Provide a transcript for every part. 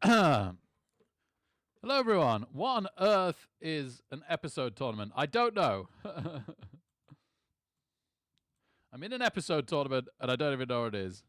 Hello, everyone. What on earth is an episode tournament? I don't know. I'm in an episode tournament, and I don't even know what it is.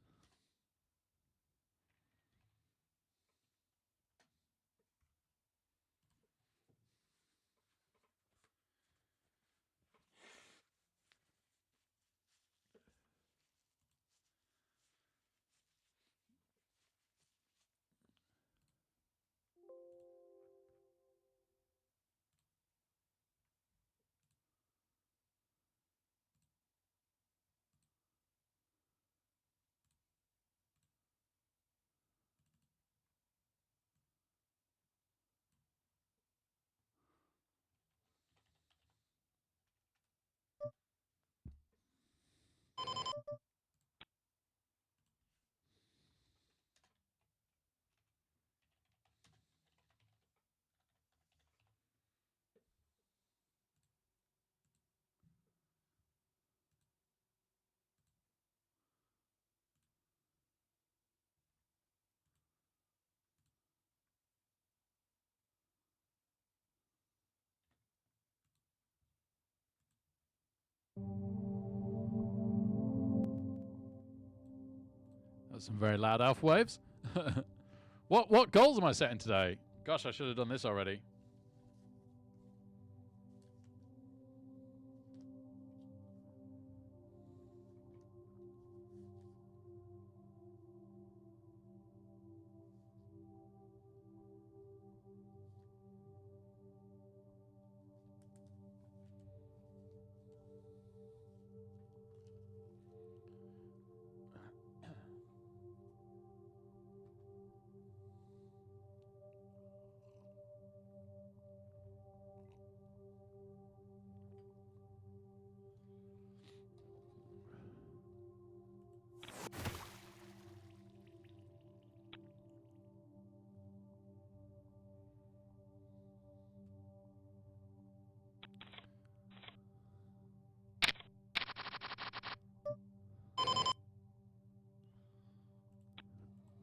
That's some very loud alpha waves. What goals am I setting today? Gosh, I should have done this already.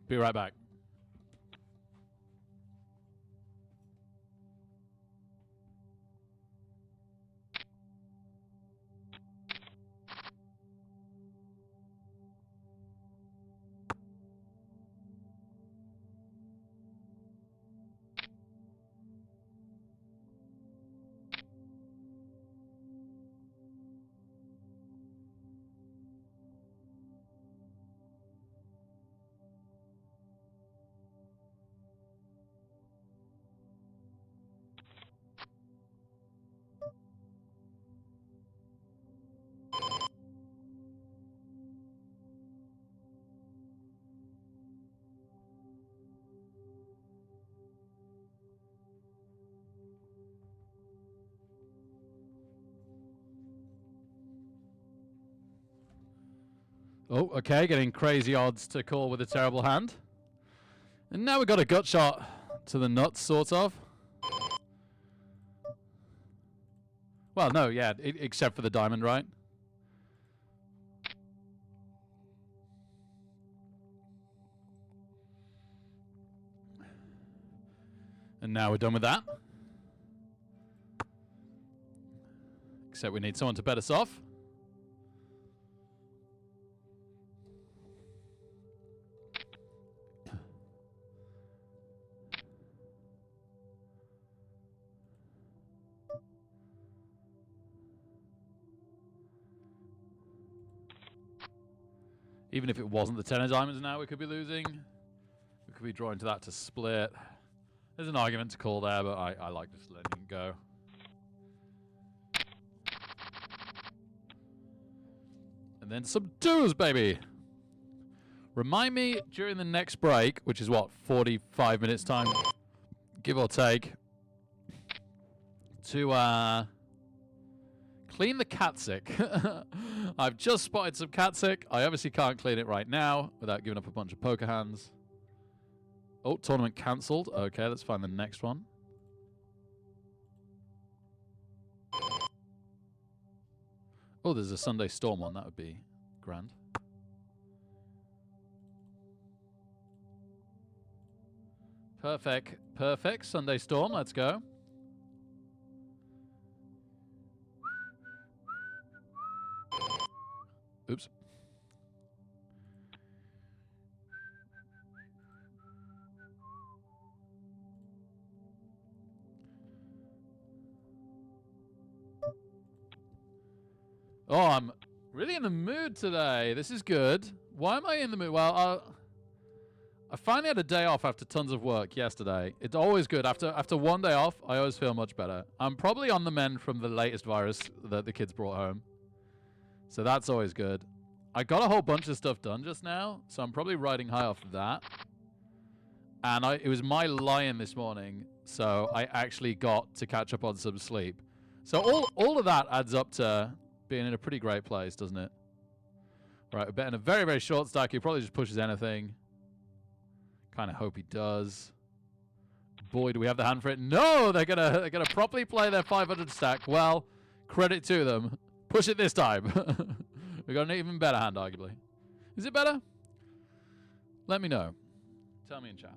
Be right back. Oh, okay, getting crazy odds to call with a terrible hand. And now we've got a gut shot to the nuts, sort of. Well, no, yeah, except for the diamond, right? And now we're done with that. Except we need someone to bet us off. Even if it wasn't the 10 of diamonds now we could be losing. We could be drawing to that to split. There's an argument to call there, but I like just letting it go. And then some twos, baby! Remind me during the next break, which is what, 45 minutes time, give or take, to clean the catsick. I've just spotted some catsick. I obviously can't clean it right now without giving up a bunch of poker hands. Oh, tournament cancelled. Okay, let's find the next one. Oh, there's a Sunday Storm one. That would be grand. Perfect. Perfect. Sunday Storm. Let's go. Oops. Oh, I'm really in the mood today. This is good. Why am I in the mood? Well, I finally had a day off after tons of work yesterday. It's always good. After one day off, I always feel much better. I'm probably on the mend from the latest virus that the kids brought home. So that's always good. I got a whole bunch of stuff done just now, so I'm probably riding high off of that. And it was my lion this morning, so I actually got to catch up on some sleep. So all of that adds up to being in a pretty great place, doesn't it? Right, we're betting a very, very short stack. He probably just pushes anything. Kind of hope he does. Boy, do we have the hand for it. No, they're gonna properly play their 500 stack. Well, credit to them. Push it this time. We got an even better hand, arguably. Is it better? Let me know. Tell me in chat.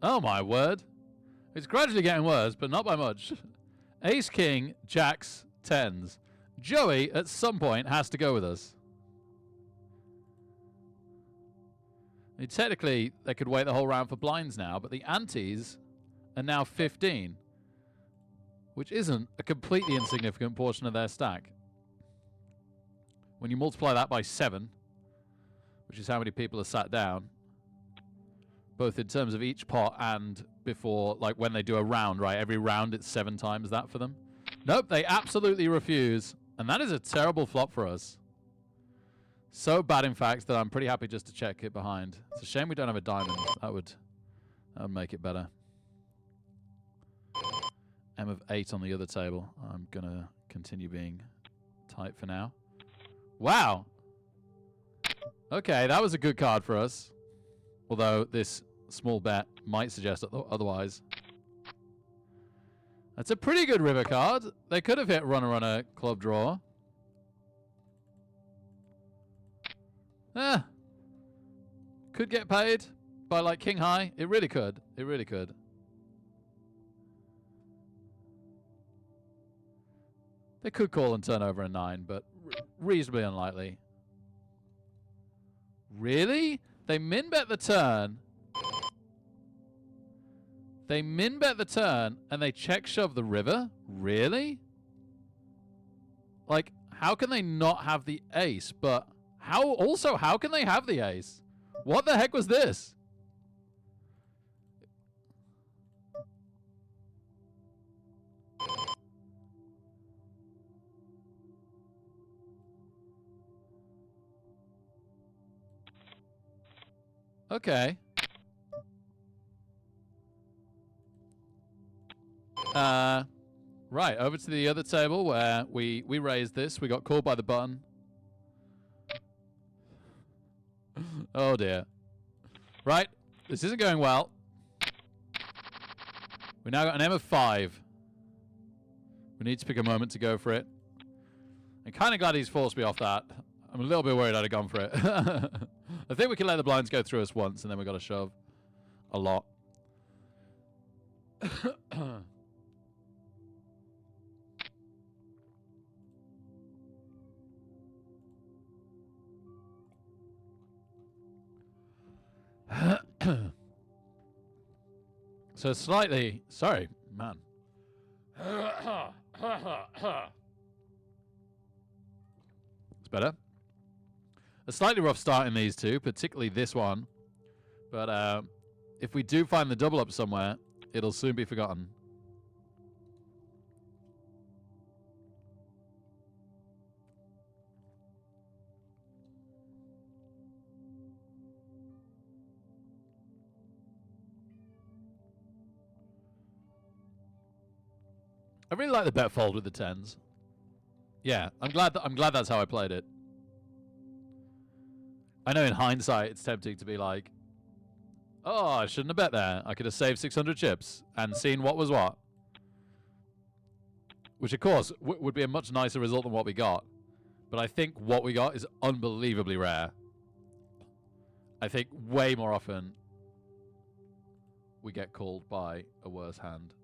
Oh my word. It's gradually getting worse, but not by much. Ace, King, Jacks, Tens. Joey, at some point, has to go with us. I mean, technically, they could wait the whole round for blinds now, but the antes are now 15, which isn't a completely insignificant portion of their stack. When you multiply that by 7, which is how many people are sat down, both in terms of each pot and before, like when they do a round, right? Every round it's 7 times that for them. Nope, they absolutely refuse. And that is a terrible flop for us. So bad, in fact, that I'm pretty happy just to check it behind. It's a shame we don't have a diamond. That would make it better. M of 8 on the other table. I'm going to continue being tight for now. Wow. Okay, that was a good card for us. Although this small bet might suggest otherwise. That's a pretty good river card. They could have hit runner on a club draw. Could get paid by like king high. It really could. It really could. They could call and turn over a 9, but reasonably unlikely. Really? They min bet the turn. They min bet the turn and they check shove the river? Really? Like, how can they not have the ace? But how can they have the ace? What the heck was this? Okay. Right, over to the other table where we raised this. We got called by the button. Oh dear. Right, this isn't going well. We now got an M of 5. We need to pick a moment to go for it. I'm kind of glad he's forced me off that. I'm a little bit worried I'd have gone for it. I think we can let the blinds go through us once, and then we got to shove a lot. So slightly... Sorry, man. It's better. A slightly rough start in these two, particularly this one. But if we do find the double up somewhere, it'll soon be forgotten. I really like the bet fold with the tens. Yeah, I'm glad that's how I played it. I know in hindsight it's tempting to be like, oh, I shouldn't have bet there. I could have saved 600 chips and seen what was what. Which, of course, would be a much nicer result than what we got. But I think what we got is unbelievably rare. I think way more often we get called by a worse hand.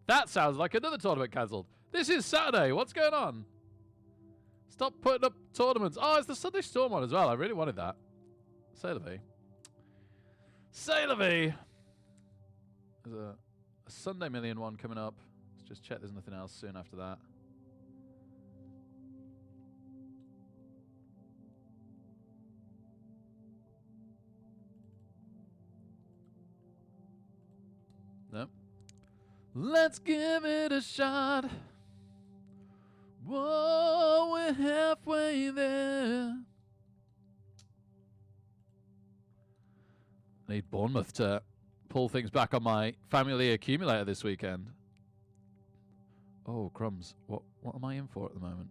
That sounds like another tournament cancelled. This is Saturday. What's going on? Stop putting up tournaments. Oh, it's the Sunday Storm one as well. I really wanted that. C'est la vie. C'est la vie. There's a Sunday Million one coming up. Let's just check there's nothing else soon after that. Nope. Let's give it a shot. Whoa, we're halfway there. I need Bournemouth to pull things back on my family accumulator this weekend. Oh, crumbs. What am I in for at the moment?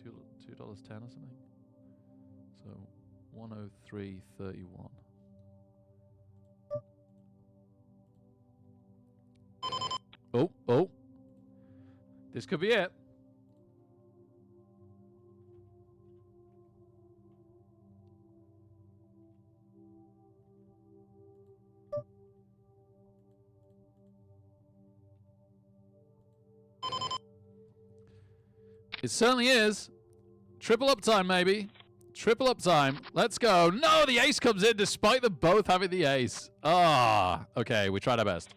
$2.10 or something? So 103.31. Oh. This could be it. It certainly is. Triple uptime, maybe. Triple uptime. Let's go. No, the ace comes in despite them both having the ace. Ah, okay, we tried our best.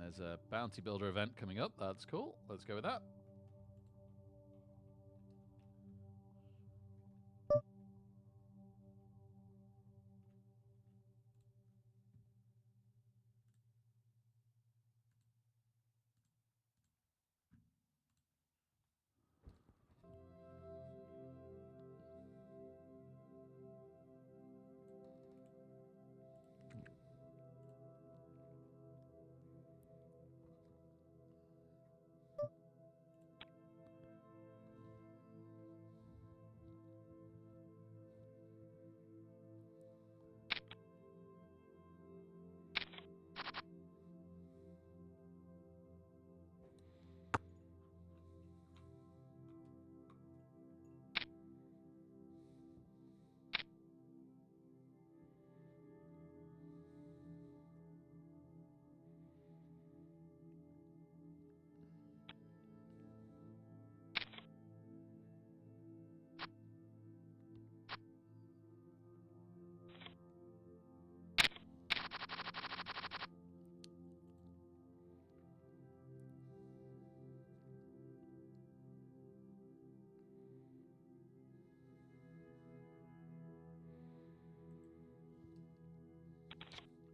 There's a bounty builder event coming up. That's cool. Let's go with that.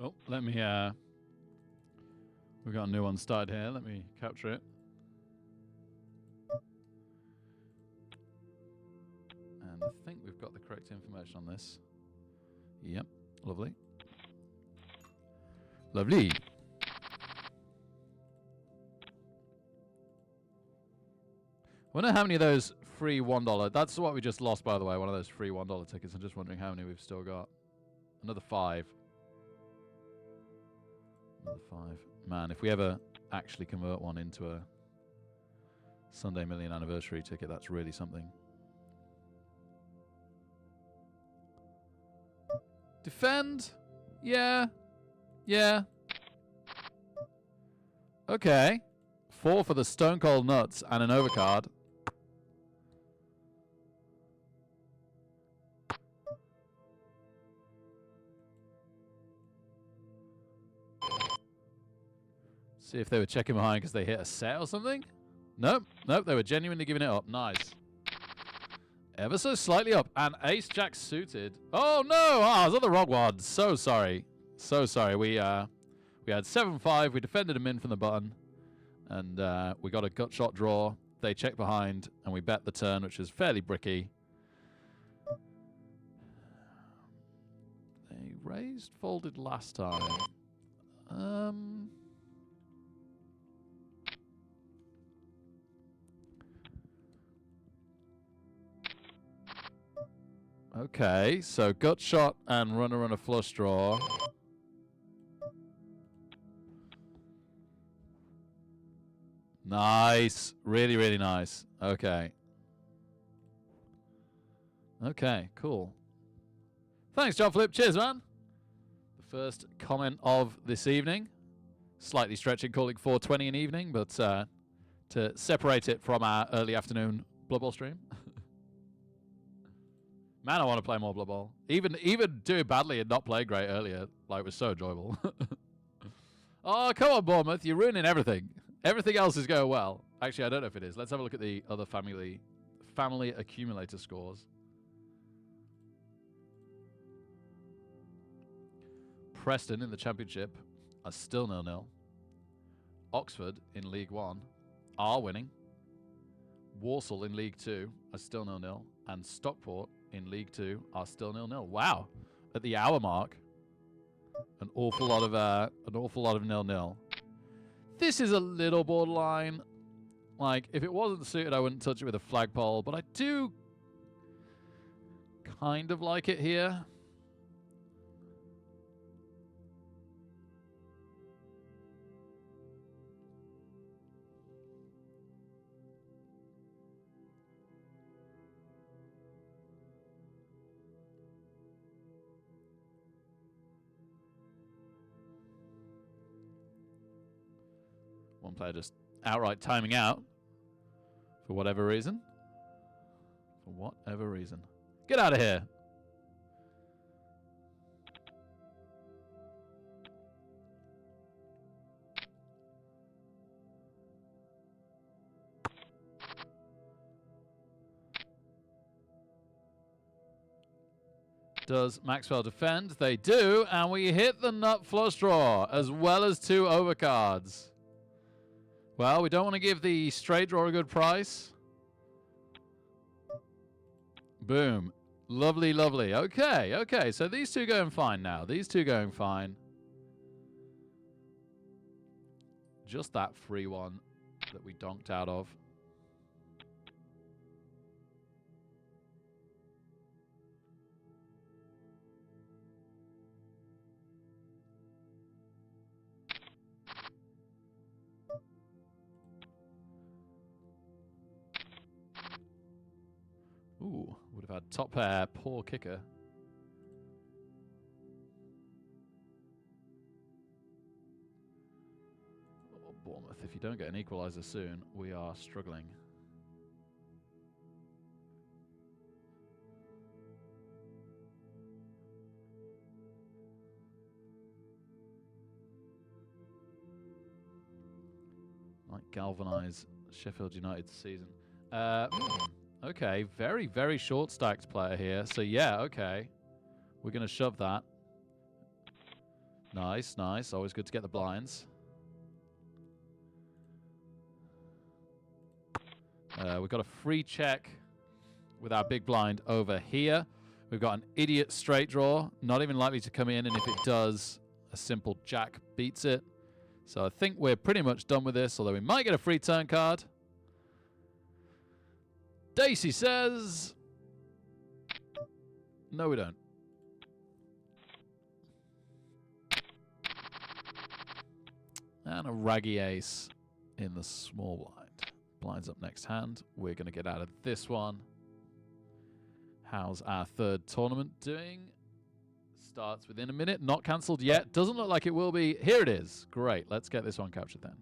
Oh, let me, we've got a new one started here. Let me capture it. And I think we've got the correct information on this. Yep, lovely. Lovely. I wonder how many of those free $1. That's what we just lost, by the way, one of those free $1 tickets. I'm just wondering how many we've still got. Another 5. Another 5. Man, if we ever actually convert one into a Sunday Million anniversary ticket, that's really something. Defend? Yeah. Yeah. Okay. 4 for the Stone Cold Nuts and an overcard. See if they were checking behind because they hit a set or something. Nope. Nope. They were genuinely giving it up. Nice. Ever so slightly up. And ace jack suited. Oh, no. Oh, I was on the wrong one. So sorry. So sorry. We had 7-5. We defended him in from the button. And we got a gut shot draw. they check behind, and we bet the turn, which is fairly bricky. They raised, folded last time. Okay, so gut shot and runner flush draw. Nice. Really, really nice. Okay. Okay, cool. Thanks, John Flip. Cheers, man. The first comment of this evening. Slightly stretching, calling 4:20 in evening, but to separate it from our early afternoon Blood Bowl stream. Man, I want to play more Blood Bowl. Even doing badly and not playing great earlier, like, was so enjoyable. Oh, come on, Bournemouth. You're ruining everything. Everything else is going well. Actually, I don't know if it is. Let's have a look at the other family accumulator scores. Preston in the Championship are still 0-0. Oxford in League 1 are winning. Walsall in League 2 are still 0-0. And Stockport in League 2 are still 0-0. Wow. At the hour mark, an awful lot of 0-0. This is a little borderline. Like, if it wasn't suited, I wouldn't touch it with a flagpole, but I do kind of like it here. One player just outright timing out for whatever reason. For whatever reason. Get out of here. Does Maxwell defend? They do, and we hit the nut flush draw, as well as 2 overcards. Well, we don't want to give the straight draw a good price. Boom. Lovely, lovely. Okay, okay. So these two going fine now. These two going fine. Just that free one that we donked out of. Ooh, would have had top pair, poor kicker. Oh, Bournemouth, if you don't get an equaliser soon, we are struggling. Might galvanise Sheffield United's season. Okay, very, very short stacked player here. So yeah, okay. We're going to shove that. Nice, nice. Always good to get the blinds. We've got a free check with our big blind over here. We've got an idiot straight draw. Not even likely to come in, and if it does, a simple jack beats it. So I think we're pretty much done with this, although we might get a free turn card. Dacey says, no, we don't. And a raggy ace in the small blind. Blinds up next hand. We're going to get out of this one. How's our third tournament doing? Starts within a minute. Not cancelled yet. Doesn't look like it will be. Here it is. Great. Let's get this one captured then.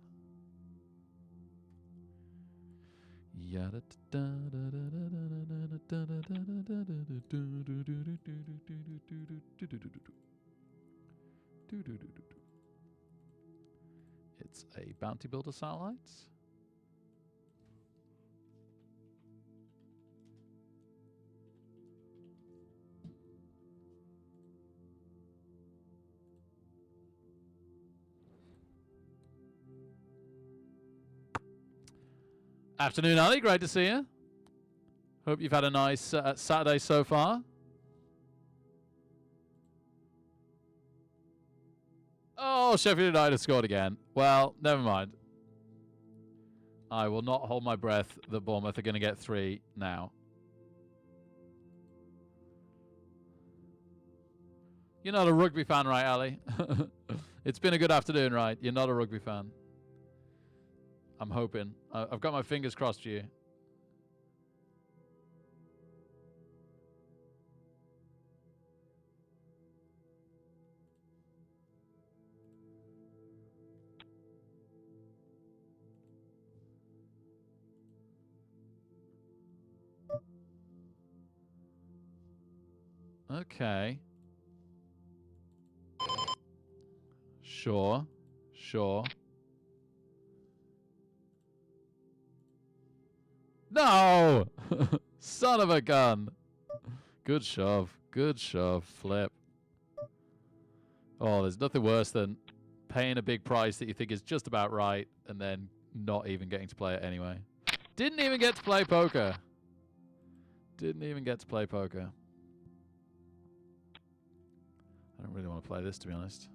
It's a bounty builder satellite. Afternoon, Ali. Great to see you. Hope you've had a nice Saturday so far. Oh, Sheffield United scored again. Well, never mind. I will not hold my breath that Bournemouth are going to get 3 now. You're not a rugby fan, right, Ali? It's been a good afternoon, right? You're not a rugby fan. I'm hoping. I've got my fingers crossed for you. Okay. Sure. Sure. No! Son of a gun. Good shove. Good shove. Flip. Oh, there's nothing worse than paying a big price that you think is just about right and then not even getting to play it anyway. Didn't even get to play poker. Didn't even get to play poker. I don't really want to play this, to be honest.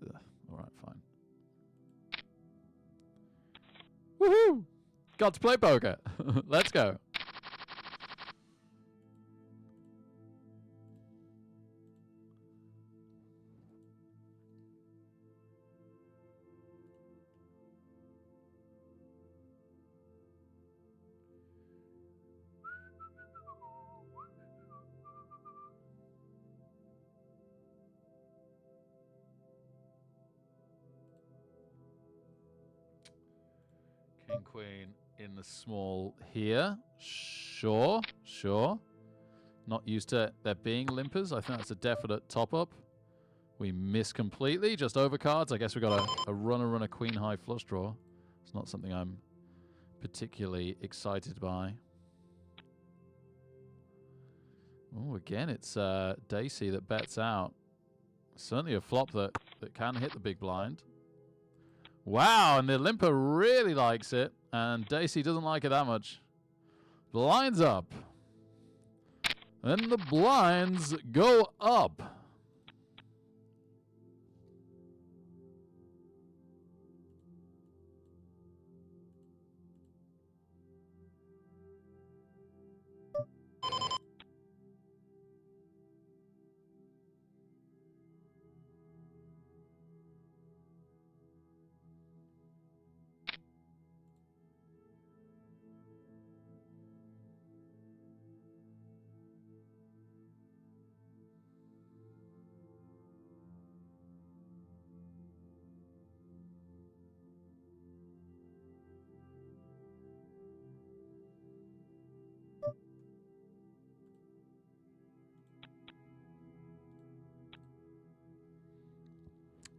Ugh. All right, fine. Woohoo! Got to play poker. Let's go. King, queen in the small here. Sure, sure. Not used to there being limpers. I think that's a definite top-up. We miss completely. Just overcards. I guess we got a runner queen high flush draw. It's not something I'm particularly excited by. Oh, again, it's Dacey that bets out. Certainly a flop that can hit the big blind. Wow, and the limper really likes it, and Dacey doesn't like it that much. Blinds up. And the blinds go up.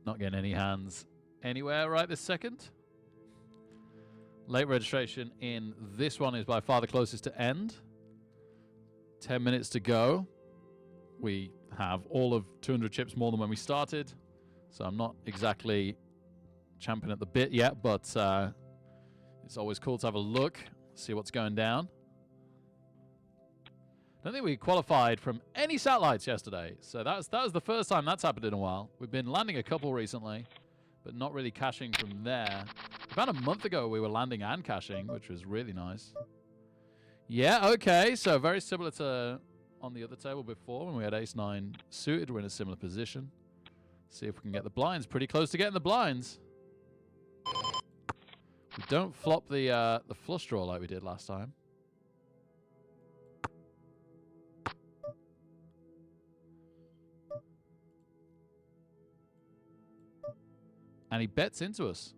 Not getting any hands anywhere right this second. Late registration in this one is by far the closest to end. 10 minutes to go. We have all of 200 chips more than when we started. So I'm not exactly champing at the bit yet, but it's always cool to have a look, see what's going down. I don't think we qualified from any satellites yesterday, so that was the first time that's happened in a while. We've been landing a couple recently, but not really caching from there. About a month ago, we were landing and caching, which was really nice. Yeah, okay, so very similar to on the other table before when we had ace-9 suited. We're in a similar position. See if we can get the blinds. Pretty close to getting the blinds. We don't flop the flush draw like we did last time. And he bets into us.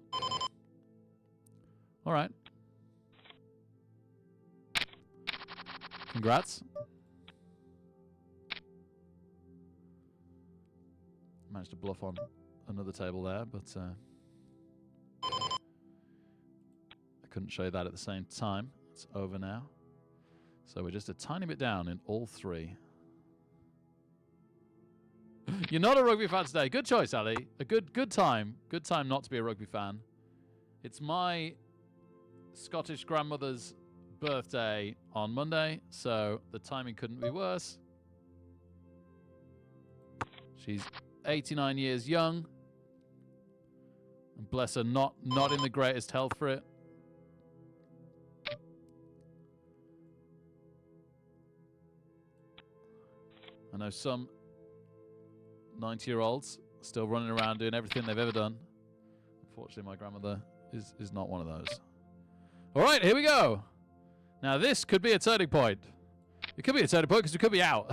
All right. Congrats. Managed to bluff on another table there, but I couldn't show you that at the same time. It's over now. So we're just a tiny bit down in all three. You're not a rugby fan today. Good choice, Ali. A good time. Good time not to be a rugby fan. It's my Scottish grandmother's birthday on Monday, so the timing couldn't be worse. She's 89 years young. And bless her, not in the greatest health for it. I know some 90-year-olds still running around doing everything they've ever done. Unfortunately, my grandmother is not one of those. All right, here we go. Now, this could be a turning point. It could be a turning point because we could be out.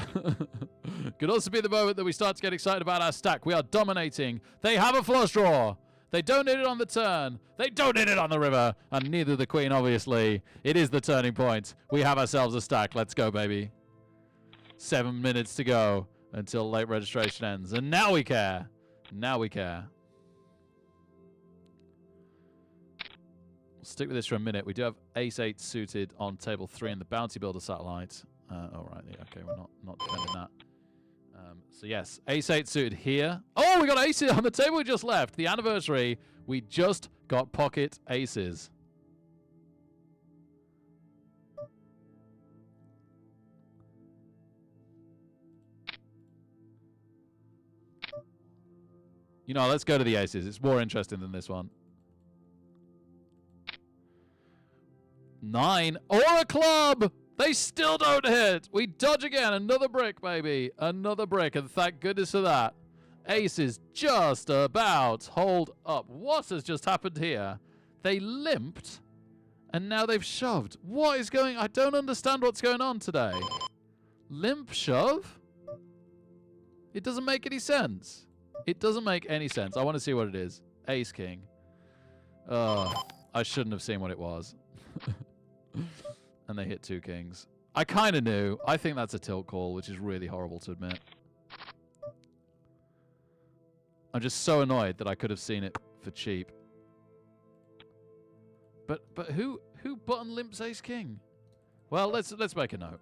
Could also be the moment that we start to get excited about our stack. We are dominating. They have a flush draw. They don't need it on the turn. They don't need it on the river. And neither the queen, obviously. It is the turning point. We have ourselves a stack. Let's go, baby. 7 minutes to go until late registration ends. And now we care. Now we care. We'll stick with this for a minute. We do have ace-8 suited on table 3 in the Bounty Builder satellite. All right. Yeah, okay, we're not defending that. So yes, ace-8 suited here. Oh, we got aces on the table we just left. The anniversary. We just got pocket aces. You know, let's go to the aces. It's more interesting than this one. 9 or a club. They still don't hit. We dodge again. Another brick, baby. Another brick. And thank goodness for that. Ace is just about hold up. What has just happened here? They limped. And now they've shoved. What is going... I don't understand what's going on today. Limp shove? It doesn't make any sense. It doesn't make any sense. I want to see what it is. Ace king. I shouldn't have seen what it was. And they hit 2 kings. I kind of knew. I think that's a tilt call, which is really horrible to admit. I'm just so annoyed that I could have seen it for cheap. But who button limps ace king? Well, let's make a note.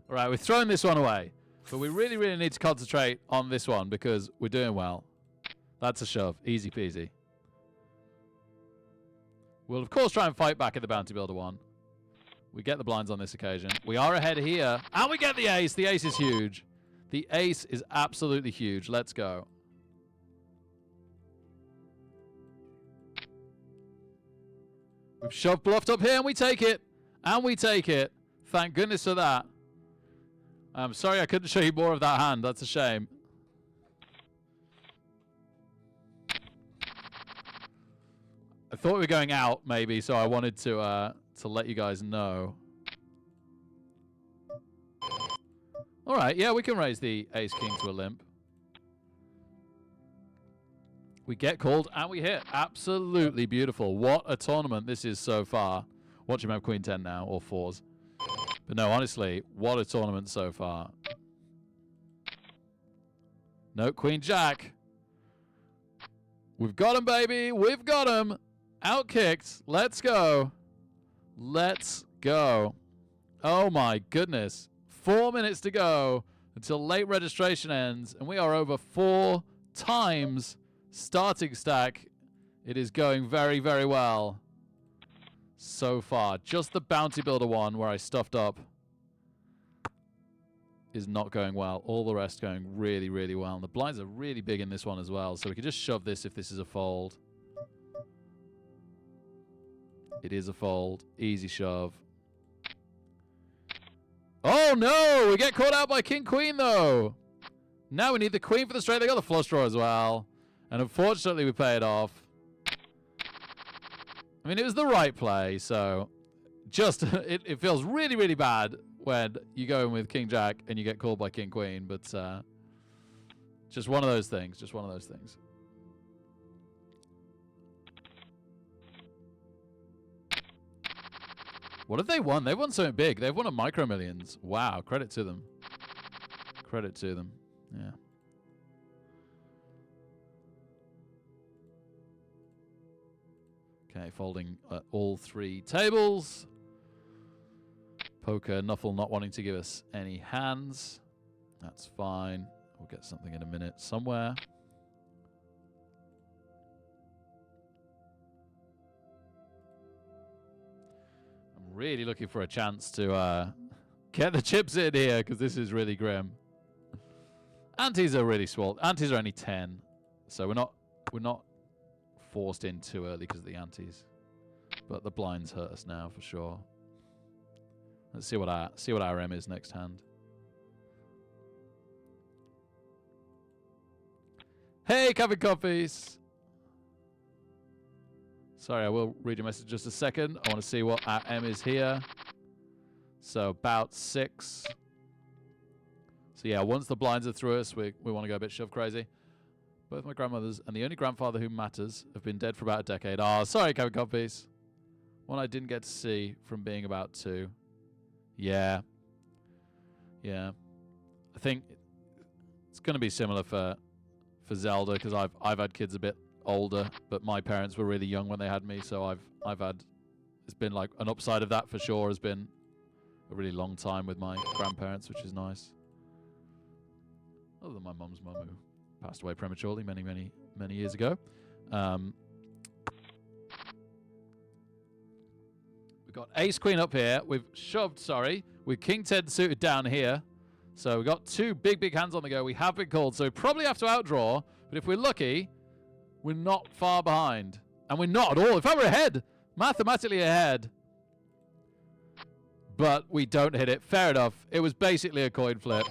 All right, we're throwing this one away. But we really, really need to concentrate on this one because we're doing well. That's a shove. Easy peasy. We'll, of course, try and fight back at the Bounty Builder one. We get the blinds on this occasion. We are ahead here. And we get the ace. The ace is huge. The ace is absolutely huge. Let's go. We've shoved bluffed up here and we take it. And we take it. Thank goodness for that. I'm sorry I couldn't show you more of that hand. That's a shame. I thought we were going out, maybe, so I wanted to let you guys know. All right, yeah, we can raise the ace-king to a limp. We get called, and we hit. Absolutely beautiful. What a tournament this is so far. Watch him have queen 10 now, or 4s. But no, honestly, what a tournament so far. No, queen jack. We've got him, baby. We've got him. Outkicked. Let's go. Let's go. Oh, my goodness. 4 minutes to go until late registration ends. And we are over 4 times starting stack. It is going very, very well. So far, just the Bounty Builder one where I stuffed up is not going well. All the rest going really, really well. And the blinds are really big in this one as well. So we can just shove this if this is a fold. It is a fold. Easy shove. Oh, no! We get caught out by King-Queen, though. Now we need the Queen for the straight. They got the flush draw as well. And unfortunately, we pay it off. I mean, it was the right play, so just it feels really, really bad when you go in with King Jack and you get called by King Queen, but just one of those things. Just one of those things. What have they won? They've won something big. They've won a Micro Millions. Wow, credit to them. Credit to them. Yeah. Okay, folding all 3 tables. Poker Nuffle not wanting to give us any hands. That's fine. We'll get something in a minute somewhere. I'm really looking for a chance to get the chips in here because this is really grim. Antes are really small. Antes are only 10, so we're not forced in too early because of the antes. But the blinds hurt us now for sure. Let's see what our M is next hand. Hey, Kevin Coffees. Sorry, I will read your message in just a second. I want to see what our M is here. So about 6. So yeah, once the blinds are through us, we want to go a bit shove crazy. Both my grandmothers and the only grandfather who matters have been dead for about a decade. Oh, sorry, Kevin Coffees. One I didn't get to see from being about 2. Yeah. Yeah. I think it's going to be similar for Zelda because I've had kids a bit older, but my parents were really young when they had me, so I've had, it's been like an upside of that for sure, has been a really long time with my grandparents, which is nice. Other than my mum's mum who passed away prematurely many years ago. We've got ace queen up here. We've shoved, with king 10 suited down here. So we've got 2 big hands on the go. We have been called, so we probably have to outdraw. But if we're lucky, we're not far behind. And we're not at all. In fact, we're ahead. Mathematically ahead. But we don't hit it. Fair enough. It was basically a coin flip.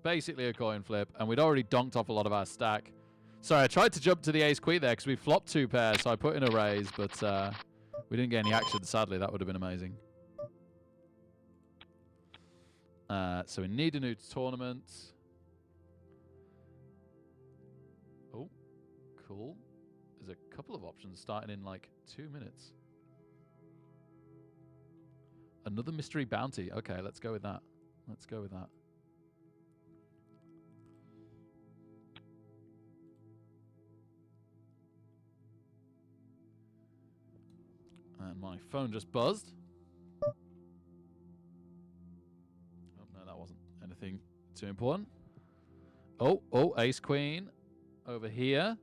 Basically a coin flip. And we'd already donked off a lot of our stack. Sorry, I tried to jump to the ace queen there because we flopped 2 pairs. So I put in a raise, but we didn't get any action. Sadly, that would have been amazing. So we need a new tournament. Oh, cool. There's a couple of options starting in like 2 minutes. Another mystery bounty. Okay, let's go with that. Let's go with that. And my phone just buzzed. Anything too important. Oh, ace queen over here.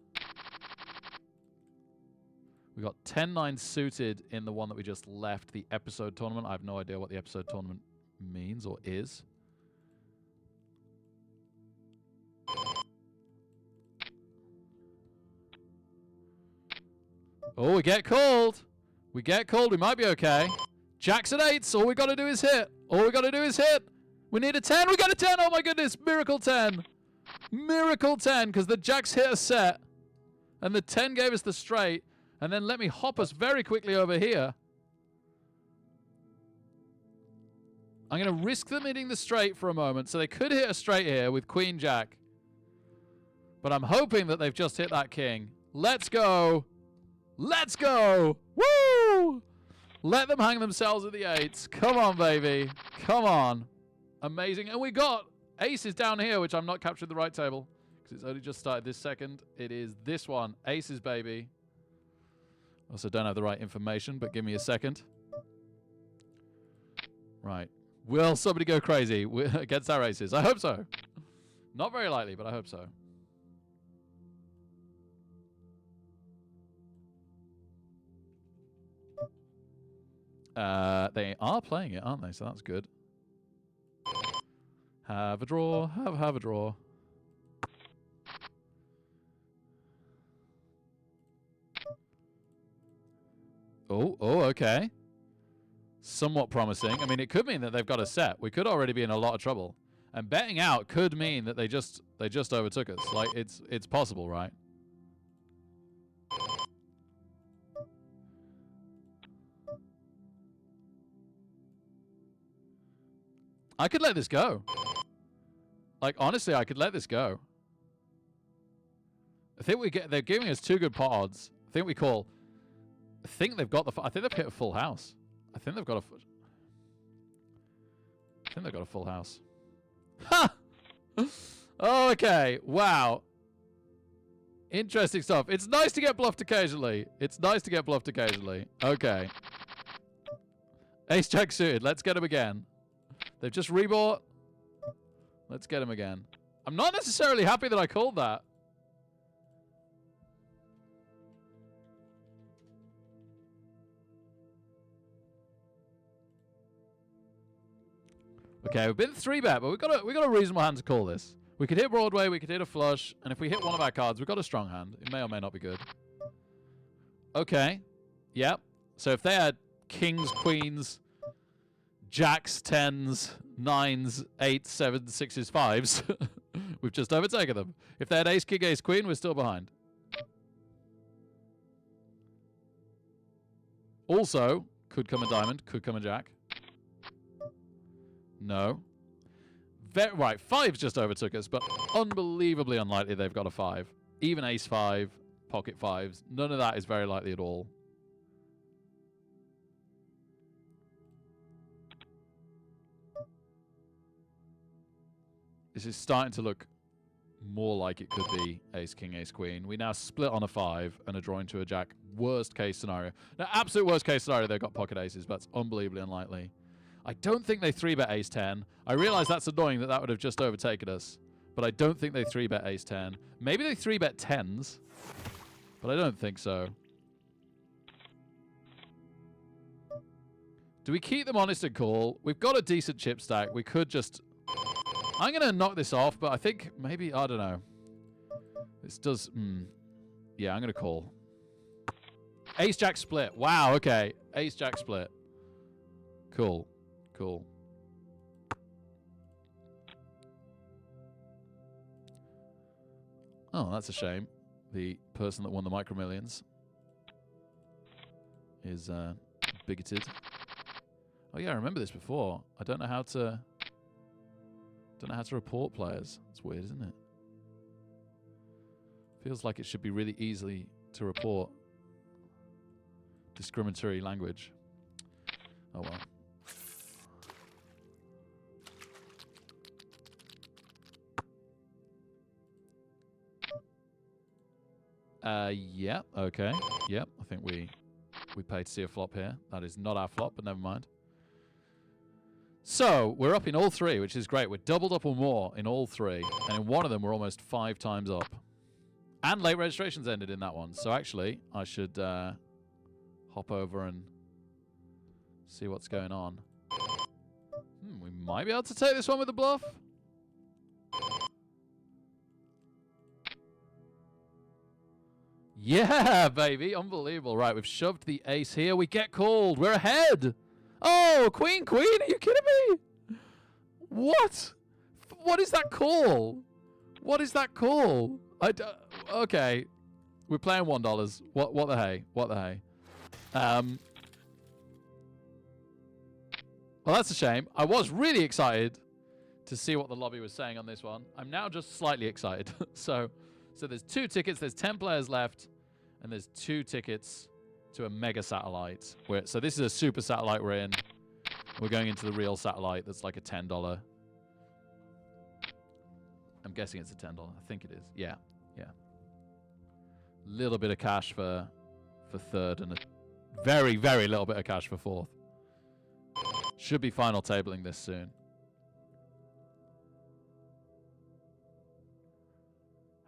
We got 10-9 suited in the one that we just left, the episode tournament. I have no idea what the episode tournament means or is. Oh, we get called. We get called. We might be okay. Jacks and 8s. All we got to do is hit. All we got to do is hit. We need a 10. We got a 10. Oh, my goodness. Miracle 10. Miracle 10 because the jacks hit a set. And the 10 gave us the straight. And then let me hop us very quickly over here. I'm going to risk them hitting the straight for a moment. So they could hit a straight here with Queen Jack. But I'm hoping that they've just hit that king. Let's go. Let's go. Woo! Let them hang themselves at the 8s. Come on, baby. Come on. Amazing. And we got aces down here, which I'm not capturing the right table because it's only just started this second. It is this one. Aces, baby. Also don't have the right information, but give me a second. Right. Will somebody go crazy against our aces? I hope so. Not very likely, but I hope so. They are playing it, aren't they? So that's good. Have a draw. Have a draw. Oh, okay. Somewhat promising. I mean, it could mean that they've got a set. We could already be in a lot of trouble. And betting out could mean that they just overtook us. Like it's possible, right? I could let this go. Like, honestly, I could let this go. I think they're giving us 2 good pot odds. I think we call. I think they've got I think they've hit a full house. I think they've got a full house. Ha! Okay. Wow. Interesting stuff. It's nice to get bluffed occasionally. Okay. Ace Jack suited. Let's get him again. They've just rebought. Let's get him again. I'm not necessarily happy that I called that. Okay, we've been 3-bet, but we've got a reasonable hand to call this. We could hit Broadway, we could hit a flush, and if we hit one of our cards, we've got a strong hand. It may or may not be good. Okay. Yep. So if they had kings, queens, jacks, 10s, 9s, 8s, 7s, 6s, 5s, we've just overtaken them. If they had ace, king, ace, queen, we're still behind. Also, could come a diamond, could come a jack. No. Right, 5's just overtook us, but unbelievably unlikely they've got a 5. Even ace 5, pocket 5s, none of that is very likely at all. This is starting to look more like it could be ace, king, ace, queen. We now split on a 5 and a draw into a jack. Worst case scenario. Now, absolute worst case scenario, they've got pocket aces, but that's unbelievably unlikely. I don't think they 3-bet ace 10. I realize that's annoying that would have just overtaken us, but I don't think they 3-bet ace 10. Maybe they 3-bet 10s, but I don't think so. Do we keep them honest and call? We've got a decent chip stack. We could just... I'm going to knock this off, but I think maybe... I don't know. This does... Yeah, I'm going to call. Ace-jack split. Wow, okay. Ace-jack split. Cool. Cool. Oh, that's a shame. The person that won the Micro Millions is bigoted. Oh yeah, I remember this before. I don't know how to report players. It's weird, isn't it? Feels like it should be really easy to report discriminatory language. Oh well. Yeah, okay. Yep, I think we paid to see a flop here. That is not our flop, but never mind. So, we're up in all 3, which is great. We're doubled up or more in all 3. And in one of them, we're almost 5 times up. And late registrations ended in that one. So actually, I should hop over and see what's going on. We might be able to take this one with a bluff. Yeah, baby. Unbelievable. Right, we've shoved the ace here. We get called. We're ahead. Oh, queen, queen. Are you kidding me? What? What is that call? What is that call? Okay. We're playing $1. What the hey? What the hey? Well, that's a shame. I was really excited to see what the lobby was saying on this one. I'm now just slightly excited. So there's 2 tickets. There's 10 players left. And there's 2 tickets to a mega satellite. So this is a super satellite we're in. We're going into the real satellite that's like a $10. I'm guessing it's a $10. I think it is. Yeah. Yeah. Little bit of cash for third and a very, very little bit of cash for fourth. Should be final tabling this soon.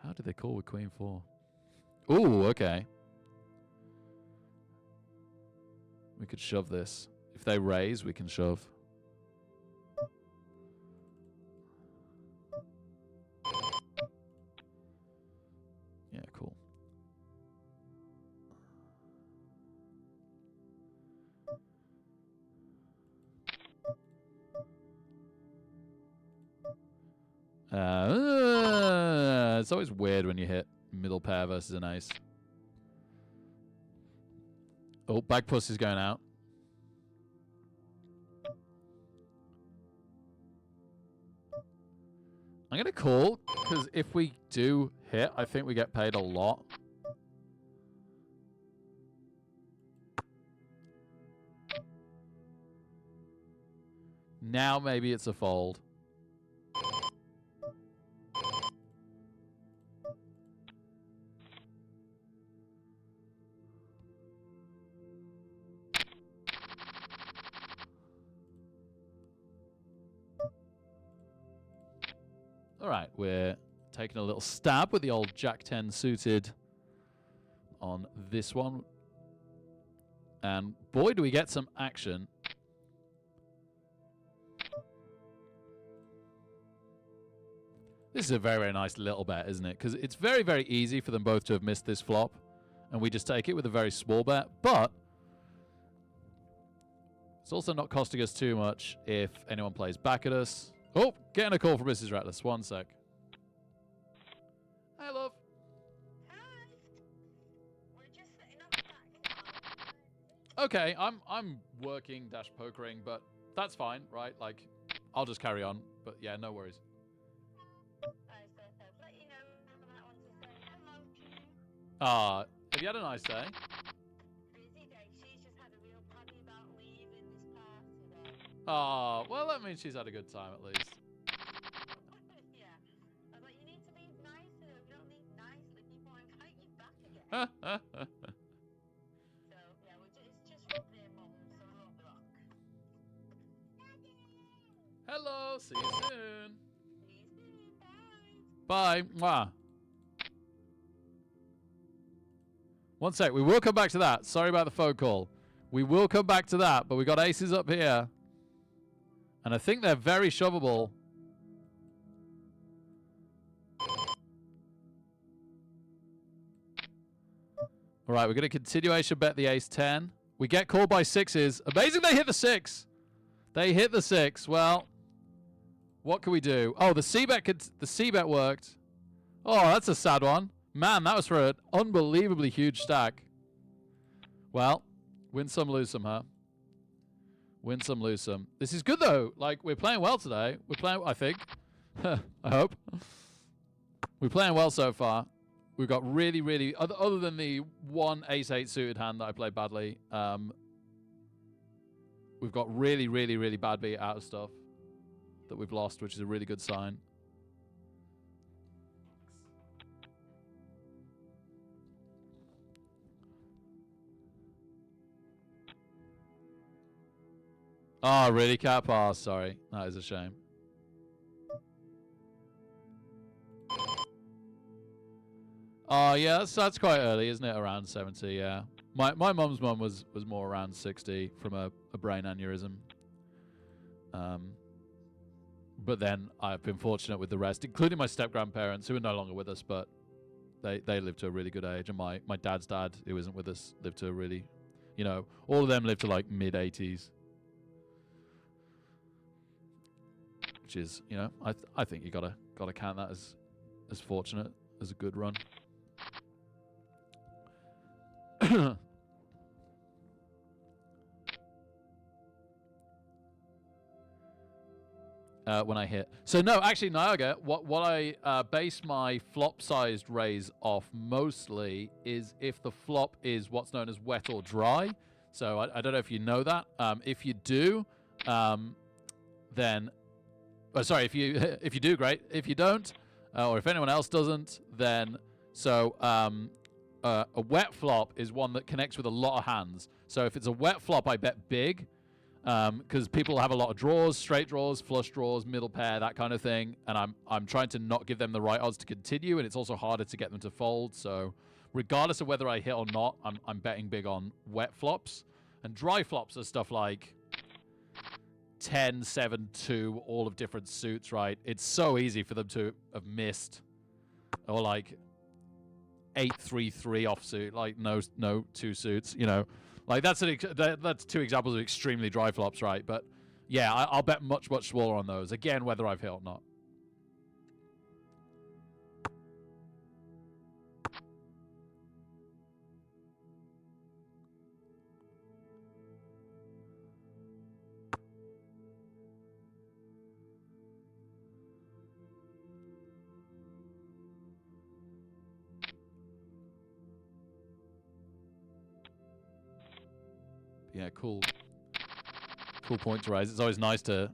How did they call with Queen 4? Ooh, okay. We could shove this. If they raise, we can shove. Yeah, cool. It's always weird when you hit middle pair versus an ace. Oh, back puss is going out. I'm going to call, because if we do hit, I think we get paid a lot. Now maybe it's a fold. All right, we're taking a little stab with the old Jack 10 suited on this one. And boy, do we get some action. This is a very, very nice little bet, isn't it? Because it's very, very easy for them both to have missed this flop. And we just take it with a very small bet. But it's also not costing us too much if anyone plays back at us. Oh, getting a call from Mrs. Rattless. One sec. Hi, love. Hi. We're just setting up back. Okay, I'm working dash pokering, but that's fine, right? Like, I'll just carry on. But yeah, no worries. Let you know I want to say hello to you. Have you had a nice day? Busy day. She's just had a real paddy about leaving this party today. Well, that means she's had a good time at least. Yeah. I was like, you need to be nicer. If you don't leave nicely, people won't invite you back again. So, yeah, it's just from their mum, so we won't be long. Hello, see you soon. See you soon. Bye. Bye. Mwah. One sec, we will come back to that. Sorry about the phone call. We will come back to that, but we got aces up here. And I think they're very shovable. All right, we're going to continuation bet the ace 10. We get called by sixes. Amazing they hit the 6. They hit the 6. Well, what can we do? Oh, the C-bet worked. Oh, that's a sad one. Man, that was for an unbelievably huge stack. Well, win some, lose some, huh? Win some, lose some. This is good, though. Like, we're playing well today. We're playing, I think. I hope. We're playing well so far. We've got really, really... Other than the one ace-8 suited hand that I played badly, we've got really, really, really bad beat out of stuff that we've lost, which is a really good sign. Oh, really, Cat? Oh, sorry. That is a shame. Oh, yeah, that's quite early, isn't it? Around 70, yeah. My mum's mum was more around 60 from a brain aneurysm. But then I've been fortunate with the rest, including my step-grandparents, who are no longer with us, but they lived to a really good age. And my dad's dad, who isn't with us, lived to a really, you know, all of them lived to like mid-80s. Which is, you know, I think you gotta count that as fortunate, as a good run. When I hit. So no, actually, Niagara, what I base my flop-sized raise off mostly is if the flop is what's known as wet or dry. So I don't know if you know that. If you do, then... Oh, sorry, if you do, great. If you don't, or if anyone else doesn't, then... So a wet flop is one that connects with a lot of hands. So if it's a wet flop, I bet big. Because people have a lot of draws, straight draws, flush draws, middle pair, that kind of thing. And I'm trying to not give them the right odds to continue, and it's also harder to get them to fold. So regardless of whether I hit or not, I'm betting big on wet flops. And dry flops are stuff like 10, 7, 2, all of different suits, right? It's so easy for them to have missed. Or like 8, 3, 3 offsuit, like no 2 suits, you know. Like that's 2 examples of extremely dry flops, right? But yeah, I'll bet much smaller on those. Again, whether I've hit or not. Yeah, cool point to raise. It's always nice to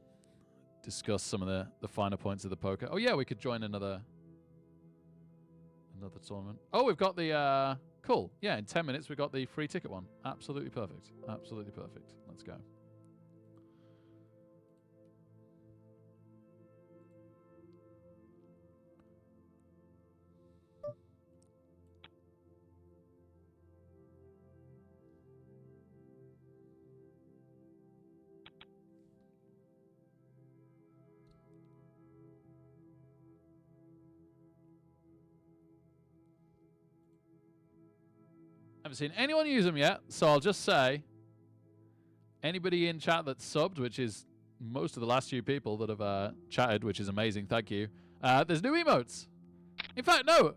discuss some of the finer points of the poker. Oh yeah, we could join another tournament. Oh, we've got the cool. Yeah, in 10 minutes we've got the free ticket one. Absolutely perfect. Absolutely perfect. Let's go. Haven't seen anyone use them yet, so I'll just say, anybody in chat that's subbed, which is most of the last few people that have chatted, which is amazing, thank you. There's new emotes. In fact, no,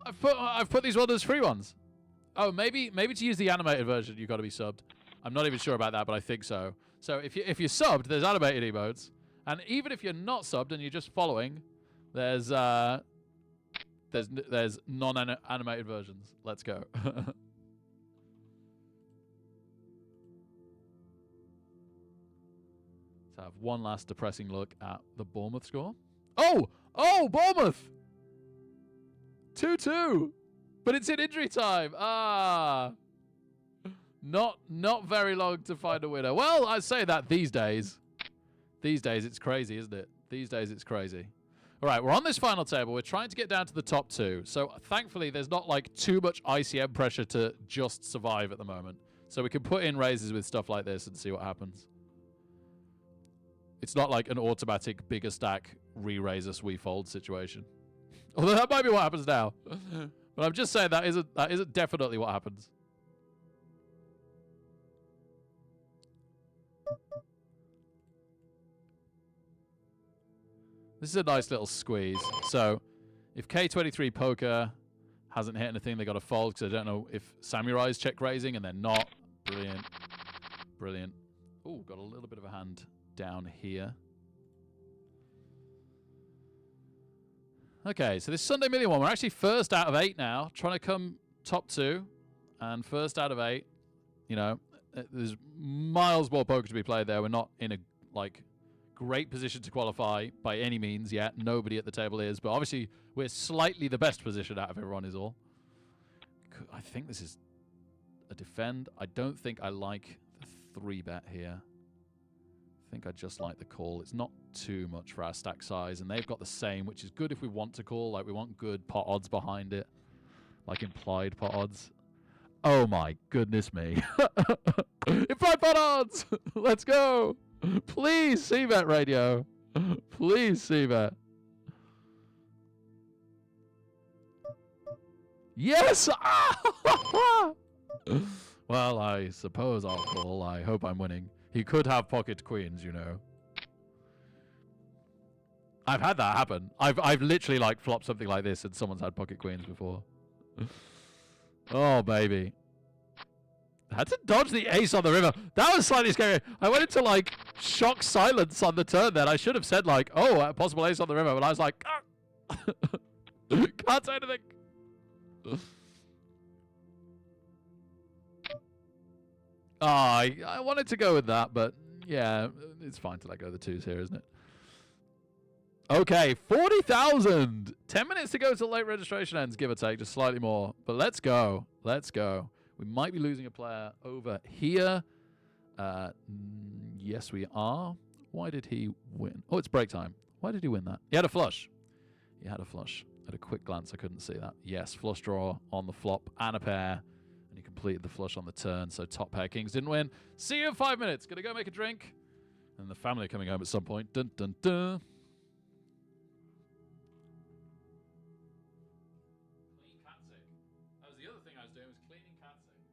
I've put these ones as free ones. Oh, maybe to use the animated version, you've got to be subbed. I'm not even sure about that, but I think so. So if you're subbed, there's animated emotes, and even if you're not subbed and you're just following, there's non-animated versions. Let's go. Let's have one last depressing look at the Bournemouth score. Oh, Bournemouth, 2-2. But it's in injury time. Not very long to find a winner. Well, I say that these days. These days it's crazy, isn't it? These days it's crazy. All right, we're on this final table. We're trying to get down to the top 2. So thankfully there's not like too much ICM pressure to just survive at the moment. So we can put in raises with stuff like this and see what happens. It's not like an automatic bigger stack re-raise us, we fold situation. Although that might be what happens now. But I'm just saying that isn't definitely what happens. This is a nice little squeeze. So if K23 poker hasn't hit anything, they got to fold because I don't know if Samurai's check raising and they're not. Brilliant. Brilliant. Oh, got a little bit of a hand down here. Okay, so this Sunday Million one, we're actually first out of 8 now, trying to come top 2, and first out of 8. You know, there's miles more poker to be played there. We're not in a great position to qualify by any means yet. Nobody at the table is, but obviously we're slightly the best position out of everyone is all. I think this is a defend. I don't think I like the 3-bet here. I think I just like the call. It's not too much for our stack size, and they've got the same, which is good if we want to call. Like, we want good pot odds behind it, like implied pot odds. Oh my goodness me. Implied pot odds! Let's go! Please, C-bet radio. Please, C-bet. Yes! Well, I suppose I'll call. I hope I'm winning. He could have pocket queens, you know. I've had that happen. I've literally like flopped something like this and someone's had pocket queens before. Oh, baby. I had to dodge the ace on the river. That was slightly scary. I went into like shock silence on the turn then. I should have said like, oh, a possible ace on the river. But I was like, ah! Can't say anything. Oh, I wanted to go with that, but yeah, it's fine to let go of the 2s here, isn't it? Okay, 40,000. 10 minutes to go till late registration ends, give or take, just slightly more. But let's go. Let's go. We might be losing a player over here. Yes, we are. Why did he win? Oh, it's break time. Why did he win that? He had a flush. He had a flush. At a quick glance, I couldn't see that. Yes, flush draw on the flop and a pair. And he completed the flush on the turn, so top pair kings didn't win. See you in 5 minutes. Gonna go make a drink. And the family are coming home at some point. Dun, dun, dun. Clean Katzig. That was the other thing I was doing, was cleaning Katzig.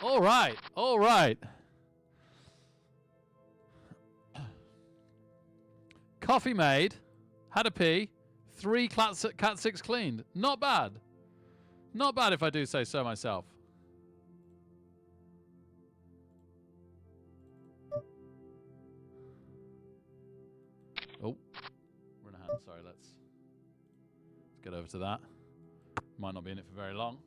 All right. All right. Coffee made. Had a pee. 3 cat 6 cleaned. Not bad. Not bad if I do say so myself. Oh. We're in a hand. Sorry, let's get over to that. Might not be in it for very long.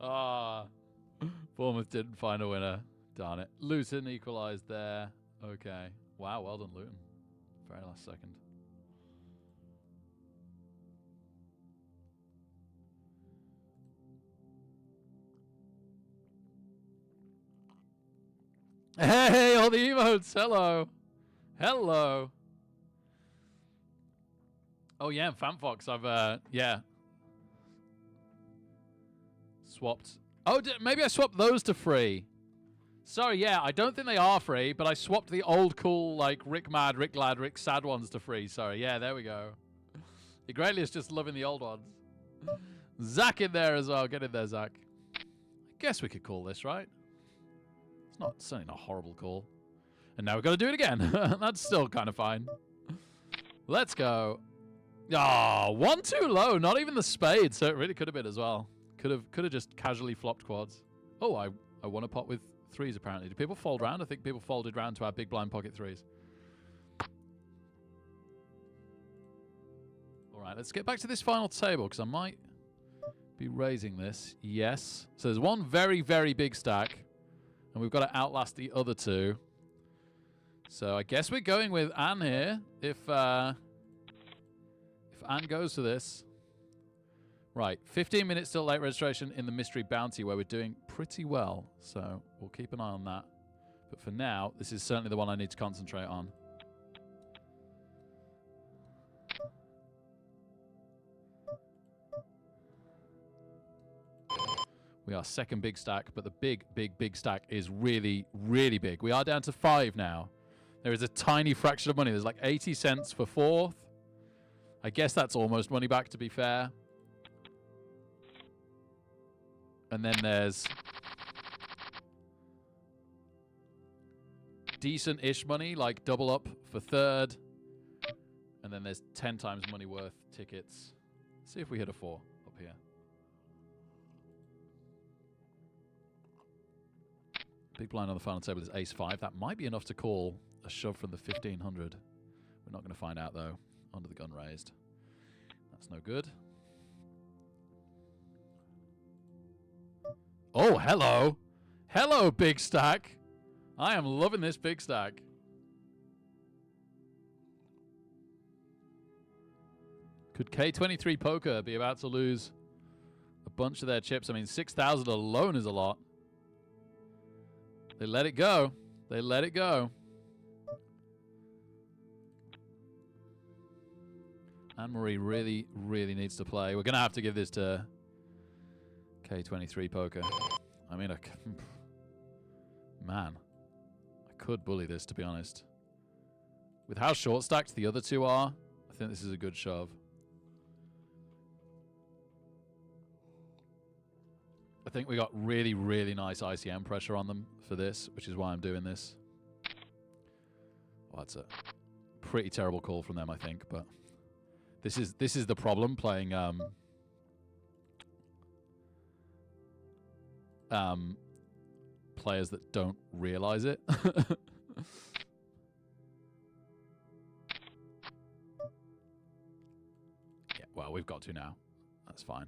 Ah, Bournemouth didn't find a winner. Darn it. Luton equalised there. Okay. Wow, well done, Luton. Very last second. Hey, all the emotes. Hello. Hello. Oh, yeah, and FanFox. I've, yeah. Swapped. Oh, maybe I swapped those to free. Sorry, yeah, I don't think they are free, but I swapped the old cool, like, Rick Mad, Rick Glad, Rick Sad ones to free. Sorry, yeah, there we go. Igrelia's just loving the old ones. Zach in there as well. Get in there, Zach. I guess we could call this, right? It's certainly not a horrible call. And now we've got to do it again. That's still kind of fine. Let's go. Oh, 1 too low. Not even the spade, so it really could have been as well. Could have just casually flopped quads. Oh, I won a pot with 3s apparently. Do people fold round? I think people folded round to our big blind pocket 3s. All right, let's get back to this final table because I might be raising this. Yes. So there's one very, very big stack, and we've got to outlast the other 2. So I guess we're going with Anne here. If Anne goes for this. Right, 15 minutes till late registration in the Mystery Bounty where we're doing pretty well. So we'll keep an eye on that. But for now, this is certainly the one I need to concentrate on. We are second big stack, but the big stack is really, really big. We are down to 5 now. There is a tiny fraction of money. There's like 80 cents for 4th. I guess that's almost money back, to be fair. And then there's decent-ish money, like double up for 3rd. And then there's 10 times money worth tickets. Let's see if we hit a 4 up here. Big blind on the final table is ace-5. That might be enough to call a shove from the 1500. We're not going to find out, though. Under the gun raised. That's no good. Oh, hello. Hello, big stack. I am loving this big stack. Could K23 Poker be about to lose a bunch of their chips? I mean, 6,000 alone is a lot. They let it go. They let it go. Anne-Marie really, really needs to play. We're going to have to give this to K23 Poker. I mean, man, I could bully this, to be honest. With how short stacked the other 2 are, I think this is a good shove. I think we got really, really nice ICM pressure on them for this, which is why I'm doing this. Well, that's a pretty terrible call from them, I think, but this is the problem playing players that don't realize it. Yeah, well, we've got to now. That's fine.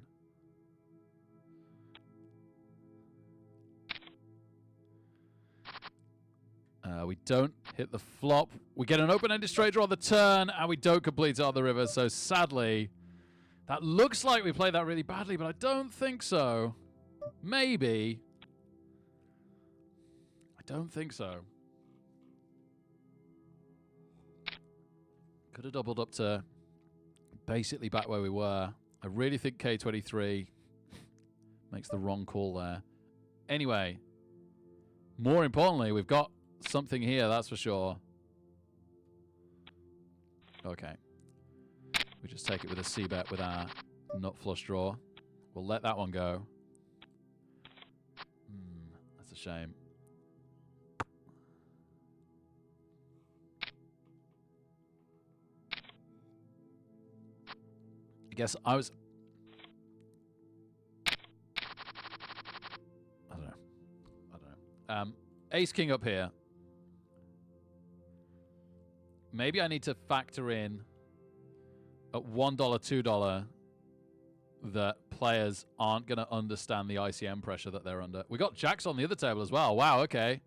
We don't hit the flop. We get an open-ended straight draw on the turn, and we don't complete it on the river. So sadly, that looks like we played that really badly, but I don't think so. Maybe. I don't think so. Could have doubled up to basically back where we were. I really think K23 makes the wrong call there. Anyway, more importantly, we've got something here, that's for sure. Okay. We just take it with a C-bet with our nut flush draw. We'll let that one go. That's a shame. I guess I was... I don't know. Ace King up here. Maybe I need to factor in at $1, $2 that players aren't going to understand the ICM pressure that they're under. We got jacks on the other table as well. Wow, okay.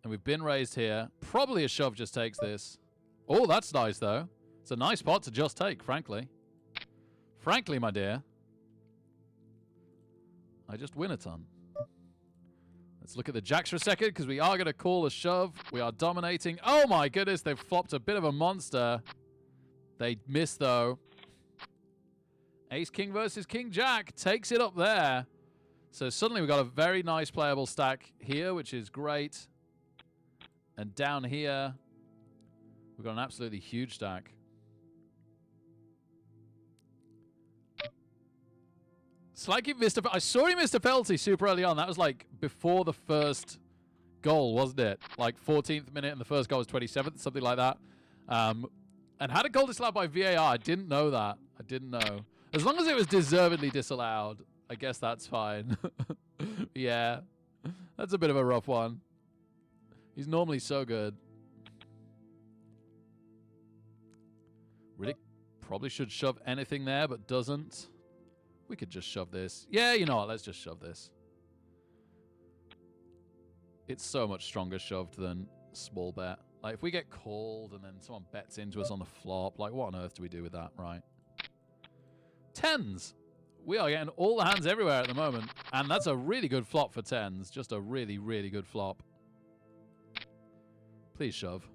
And we've been raised here. Probably a shove just takes this. Oh, that's nice, though. It's a nice pot to just take, frankly. Frankly, my dear. I just win a ton. Let's look at the jacks for a second, because we are going to call a shove. We are dominating. Oh, my goodness. They've flopped a bit of a monster. They missed, though. Ace King versus King Jack takes it up there. So suddenly we've got a very nice playable stack here, which is great. And down here, we've got an absolutely huge stack. Slightly missed I saw he missed a penalty super early on. That was like before the first goal, wasn't it? Like 14th minute and the first goal was 27th, something like that. And had a goal disallowed by VAR. I didn't know that. I didn't know. As long as it was deservedly disallowed, I guess that's fine. Yeah. That's a bit of a rough one. He's normally so good. Riddick probably should shove anything there, but doesn't. We could just shove this. Yeah, you know what? Let's just shove this. It's so much stronger shoved than small bet. Like, if we get called and then someone bets into us on the flop, like, what on earth do we do with that, right? Tens. We are getting all the hands everywhere at the moment. And that's a really good flop for tens. Just a really, really good flop. Please shove.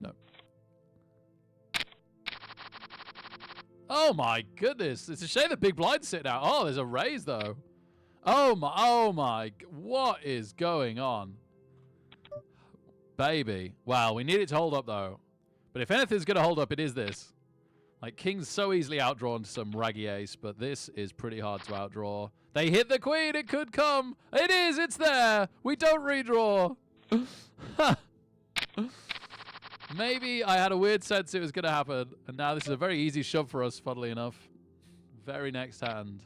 No. Oh my goodness. It's a shame the big blind's sitting out. Oh, there's a raise though. Oh my. What is going on? Baby. Wow, we need it to hold up though. But if anything's going to hold up, it is this. Like, King's so easily outdrawn to some raggy ace, but this is pretty hard to outdraw. They hit the queen. It could come. It is. It's there. We don't redraw. Maybe I had a weird sense it was going to happen. And now this is a very easy shove for us, funnily enough. Very next hand.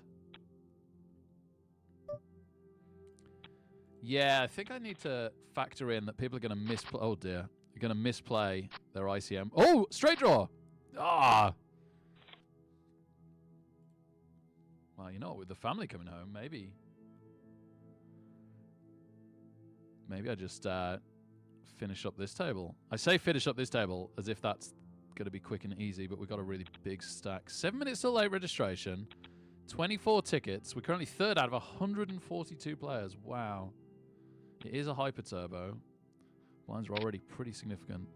Yeah, I think I need to factor in that people are going to misplay. Oh, dear. They're going to misplay their ICM. Oh, straight draw. Ah. Well, you know, with the family coming home, maybe I just finish up this table. I say finish up this table as if that's going to be quick and easy, but we've got a really big stack. 7 minutes till late registration. 24 tickets. We're currently third out of 142 players. Wow. It is a hyper turbo. Blinds are already pretty significant.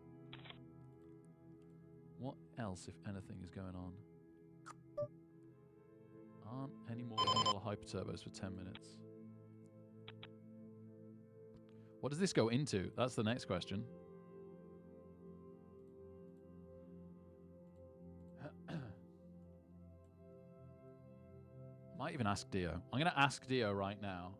What else, if anything, is going on? Aren't any more $1 hyper turbos for 10 minutes. What does this go into? That's the next question. Might even ask Dio. I'm going to ask Dio right now.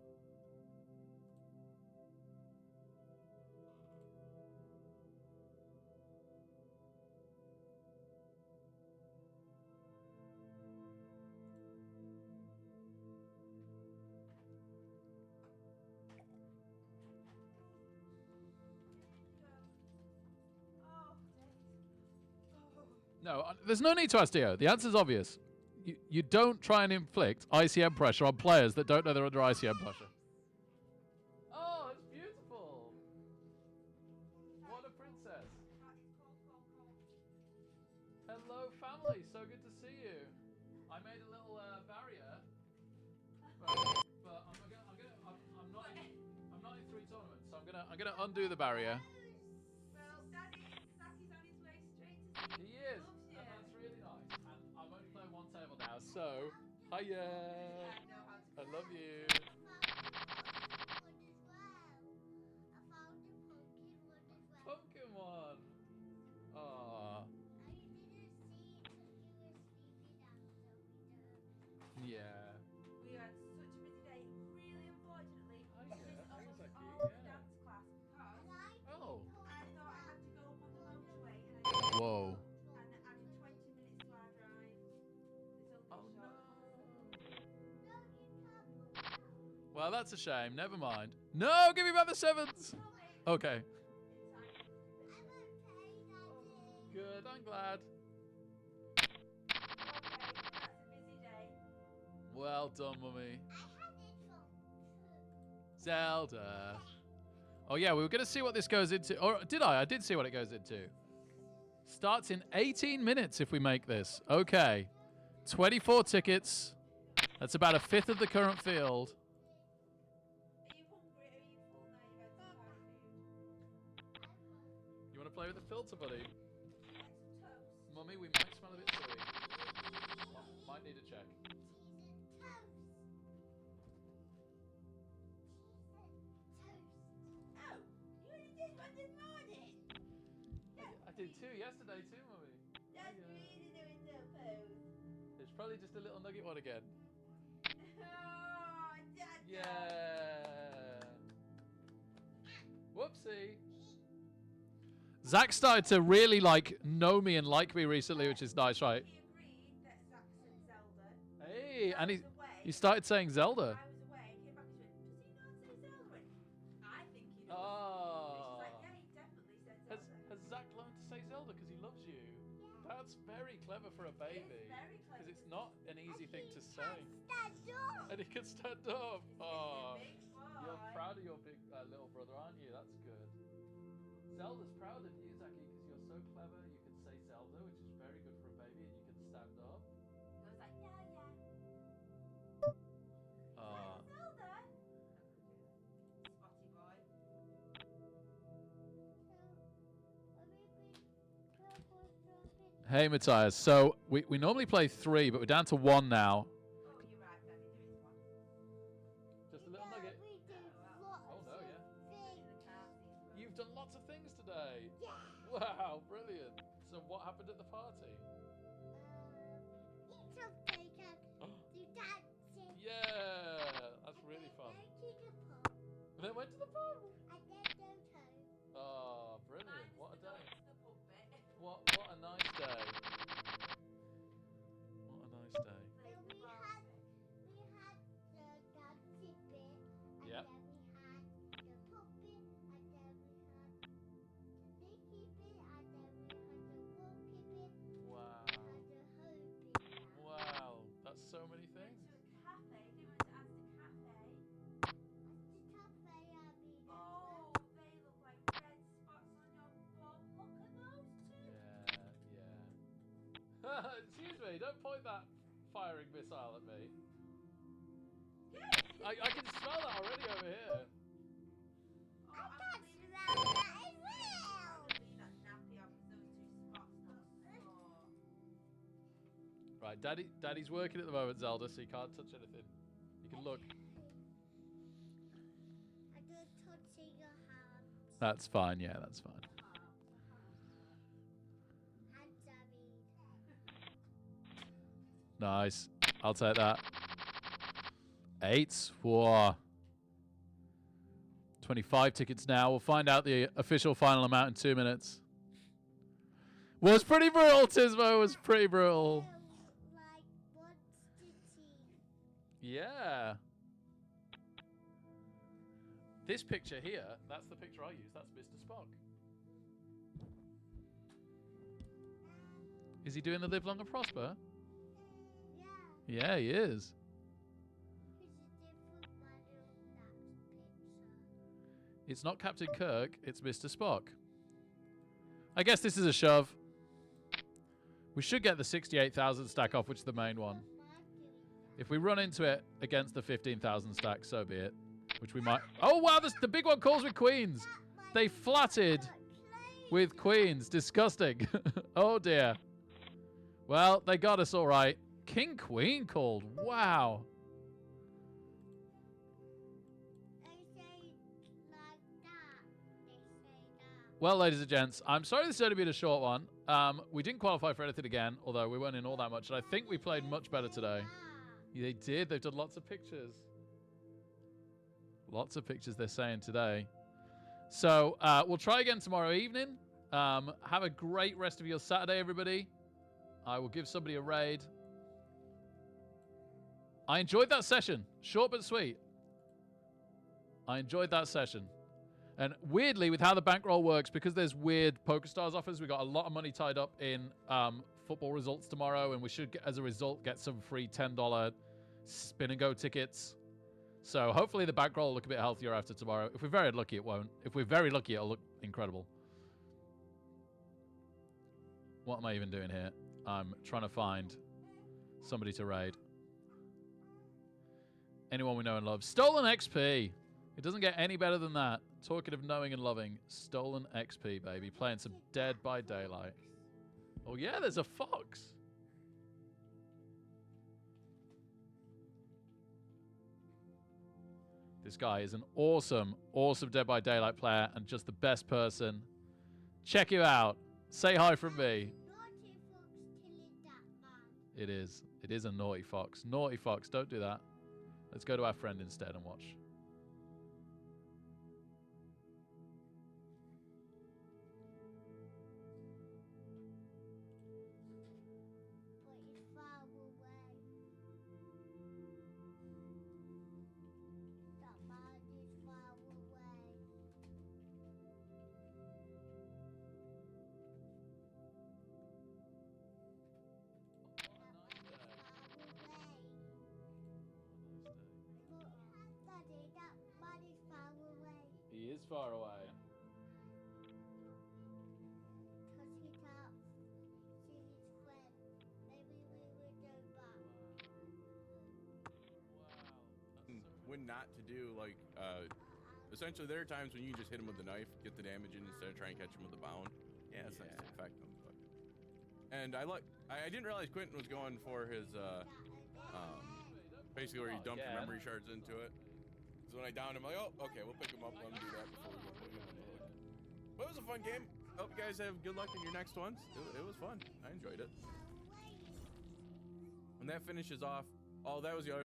No, there's no need to ask Dio. The answer's obvious. You don't try and inflict ICM pressure on players that don't know they're under ICM pressure. Oh, it's beautiful. What a princess. Hello, family. So good to see you. I made a little barrier. But I'm not in 3 tournaments, so I'm gonna undo the barrier. Well, Daddy, Zach is on his way straight to see He you. is, Loves you. and that's really nice. And I'm only playing 1 table now, so hiya. Yeah, I know how to I play. love you. Pumpkin one. Aww. Yeah. We had such a busy day. Really unfortunately, Oh, I yeah. missed Thanks, almost Zaki. all the Yeah. dance class because Oh. I thought I had to go up on the motorway and I didn't. Whoa. And added 20 minutes to our drive. It's only Oh a no. short. Well, that's a shame. Never mind. No, give me back the 7s. Okay. Good. I'm glad. Okay, that's a busy day. Well done, Mummy. Zelda. Oh yeah, we were going to see what this goes into. Or did I? I did see what it goes into. Starts in 18 minutes if we make this. Okay. 24 tickets. That's about 1/5 of the current field. Are you hungry? Are you full now? You've had some bad food. You want to play with the filter, buddy? Like some toast. Mummy, we might smell a bit silly. Might need a check. Oh, you only did one this morning. I did 2 yesterday too, Mummy. That's really doing no pose. It's probably just a little nugget one again. Oh, Dad. Yeah. Whoopsie. Zach started to really know me and like me recently, which is nice, right? He agreed that Zach said Zelda. Hey, I and was away. he started saying Zelda. I was away and came back and went, does he not say Zelda? I think he does. Oh. And she's like, yeah, he definitely said Zelda. Has Zach learned to say Zelda because he loves you? That's very clever for a baby. It is very clever. Because it's not an easy thing to say. Stand up. And he can stand up. He's Oh, a big boy. you're proud of your big little brother, aren't you? That's good. Zelda's proud of you, Zaki, because you're so clever. You can say Zelda, which is very good for a baby, and you can stand up. I was like, yeah. Uh, Zelda. Spotty boy. hey, Matthias. So we normally play 3, but we're down to 1 now. Oh, you're right, Daddy. There is one. Just a little nugget. We do Oh, lots Oh, no, yeah. of In things. the car seat. You've done lots of things today. Yeah. Wow, brilliant. So what happened at the party? Eat something and do dancing. Yeah, that's really fun. And then to the pub. And then went to the pub. And then go home. Oh, brilliant. Minus What a the day. dogs, the pub bit. What a nice day. What a nice day. Played So the we bar had bit. the dancing bit, and Yep. then we had the pub bit, and then we had the Mickey bit, and then we had the walkie bit, Wow. and the home bit. Wow. That's so many Went things. to a cafe. They went to Asda Cafe. The cafe, I mean, Oh, they look like red spots on your bum. Look at those two. Yeah. Excuse me, don't point that firing missile at me. Yes. I can smell that already over here. Oh, I I'm can't leaving smell that- that as I'm well. gonna leave that nappy on 'cause those two spots look sore. Right, Daddy's working at the moment, Zelda, so you can't touch anything. You can look. I don't touching your hands. That's fine, yeah, that's fine. Hands, I mean. Nice. I'll take that. 8. Whoa. 25 tickets now. We'll find out the official final amount in 2 minutes. Was pretty brutal, Tismo. Was pretty brutal. Like monster teeth. Yeah. This picture here, that's the picture I use. That's Mr. Spock. Is he doing the live long and prosper? Yeah. Yeah, he is. It's a different one of that picture. It's not Captain Kirk, it's Mr. Spock. I guess this is a shove. We should get the 68,000 stack off, which is the main one. If we run into it against the 15,000 stack, so be it. Which we might... Oh, wow, the big one calls with queens. They flatted with queens. Disgusting. Oh, dear. Well, they got us all right. King Queen called. Wow. They say like that. They say that. Well, ladies and gents, I'm sorry this has only been a short one. We didn't qualify for anything again, although we weren't in all that much. And I think we played much better today. Yeah, they did. They've done lots of pictures. Lots of pictures they're saying today. So we'll try again tomorrow evening. Have a great rest of your Saturday, everybody. I will give somebody a raid. I enjoyed that session. Short but sweet. I enjoyed that session. And weirdly, with how the bankroll works, because there's weird PokerStars offers, we got a lot of money tied up in football results tomorrow, and we should, as a result, get some free $10 spin and go tickets. So hopefully the bankroll will look a bit healthier after tomorrow. If we're very lucky, it won't. If we're very lucky, it'll look incredible. What am I even doing here? I'm trying to find somebody to raid. Anyone we know and love. Stolen XP. It doesn't get any better than that. Talking of knowing and loving. Stolen XP, baby. Playing some Dead by Daylight. Oh, yeah, there's a fox. This guy is an awesome, awesome Dead by Daylight player and just the best person. Check you out. Say hi from me. Naughty fox killing that man. It is. It is a naughty fox. Naughty fox. Don't do that. Let's go to our friend instead and watch. But it's far away. That man is far away. Daddy, that man is far away. He is far away. Cause he can't see his friend. Maybe we will go back. When not to do, like, essentially there are times when you just hit him with the knife, get the damage in instead of trying to catch him with the bound. Yeah, it's nice to affect them. But... And I didn't realize Quentin was going for his, basically where you dump your memory shards into it. So when I downed him, I'm like, oh, okay, we'll pick him up, let him do that before we go play him. But it was a fun game. Hope you guys have good luck in your next ones. It was fun. I enjoyed it. And that finishes off. Oh, that was the other